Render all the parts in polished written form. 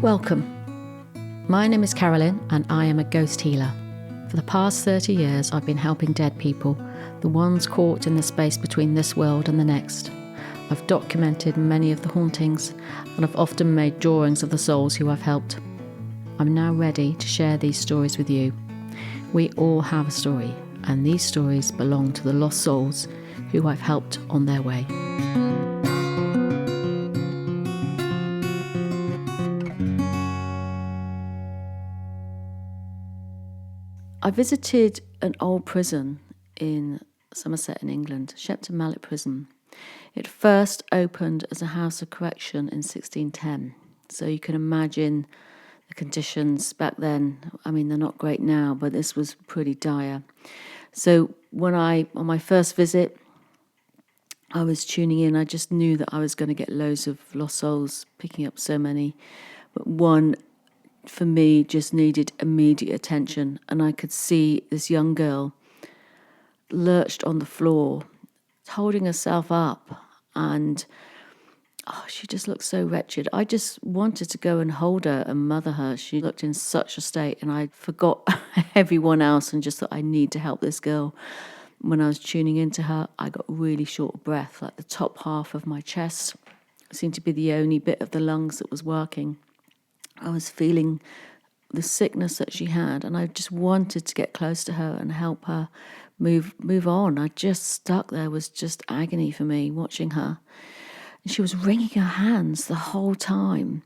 Welcome. My name is Carolyn and I am a ghost healer. For the past 30 years I've been helping dead people, the ones caught in the space between this world and the next. I've documented many of the hauntings and I've often made drawings of the souls who I've helped. I'm now ready to share these stories with you. We all have a story, and these stories belong to the lost souls who I've helped on their way. I visited an old prison in Somerset in England, Shepton Mallet prison. It first opened as a house of correction in 1610. So you can imagine the conditions back then. I mean, they're not great now, but this was pretty dire. So on my first visit, I was tuning in. I just knew that I was going to get loads of lost souls, picking up so many. But one, for me, just needed immediate attention. And I could see this young girl lurched on the floor, holding herself up. And she just looked so wretched. I just wanted to go and hold her and mother her. She looked in such a state, and I forgot everyone else and just thought, I need to help this girl. When I was tuning into her, I got really short of breath, like the top half of my chest seemed to be the only bit of the lungs that was working. I was feeling the sickness that she had, and I just wanted to get close to her and help her move on. I just stuck there, was just agony for me watching her. And she was wringing her hands the whole time,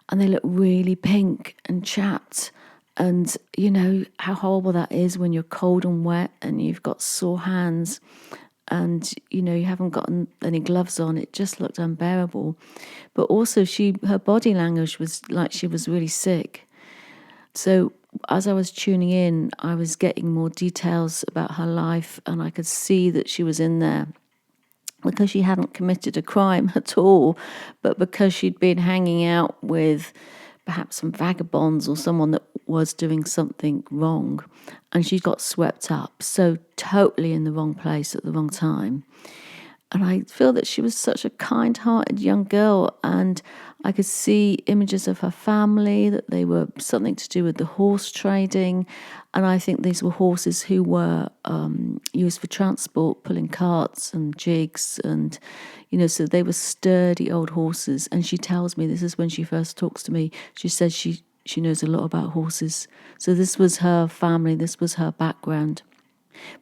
and they looked really pink and chapped. And you know how horrible that is when you're cold and wet and you've got sore hands and you haven't gotten any gloves on. It just looked unbearable. But also her body language was like she was really sick. So as I was tuning in, I was getting more details about her life, and I could see that she was in there because she hadn't committed a crime at all, but because she'd been hanging out with perhaps some vagabonds or someone that was doing something wrong, and she got swept up so totally in the wrong place at the wrong time. And I feel that she was such a kind-hearted young girl, and I could see images of her family, that they were something to do with the horse trading. And I think these were horses who were used for transport, pulling carts and jigs. And, so they were sturdy old horses. And she tells me, this is when she first talks to me, she says she knows a lot about horses. So this was her family, this was her background.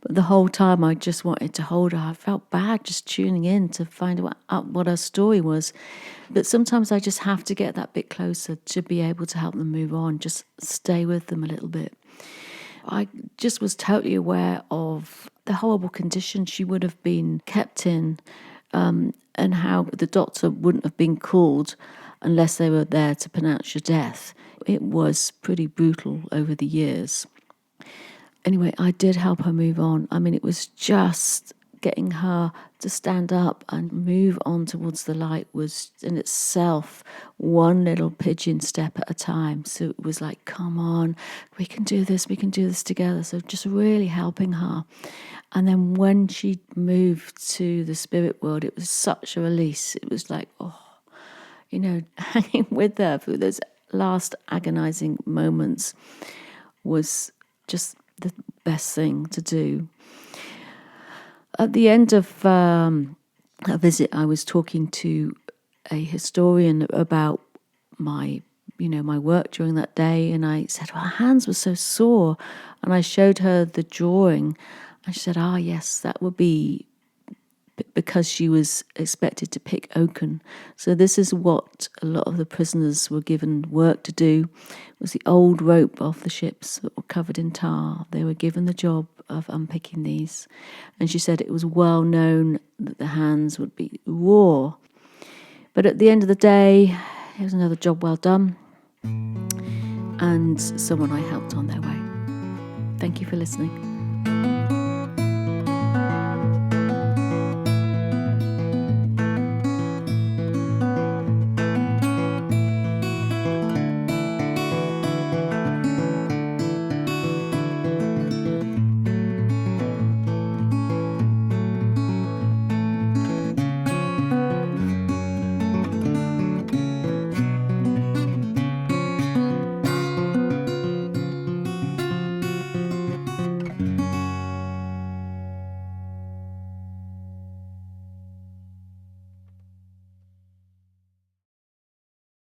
But the whole time I just wanted to hold her. I felt bad just tuning in to find out what her story was. But sometimes I just have to get that bit closer to be able to help them move on, just stay with them a little bit. I just was totally aware of the horrible condition she would have been kept in, and how the doctor wouldn't have been called unless they were there to pronounce your death. It was pretty brutal over the years. Anyway, I did help her move on. I mean, it was just getting her to stand up and move on towards the light was in itself one little pigeon step at a time. So it was like, come on, we can do this together. So just really helping her. And then when she moved to the spirit world, it was such a release. It was like, hanging with her through those last agonizing moments was just the best thing to do. At the end of a visit, I was talking to a historian about my work during that day, and I said, well, her hands were so sore, and I showed her the drawing, and she said, yes, that would be because she was expected to pick oaken. So this is what a lot of the prisoners were given work to do. It was the old rope off the ships that were covered in tar. They were given the job of unpicking these. And she said it was well known that the hands would be raw. But at the end of the day, it was another job well done, and someone I helped on their way. Thank you for listening.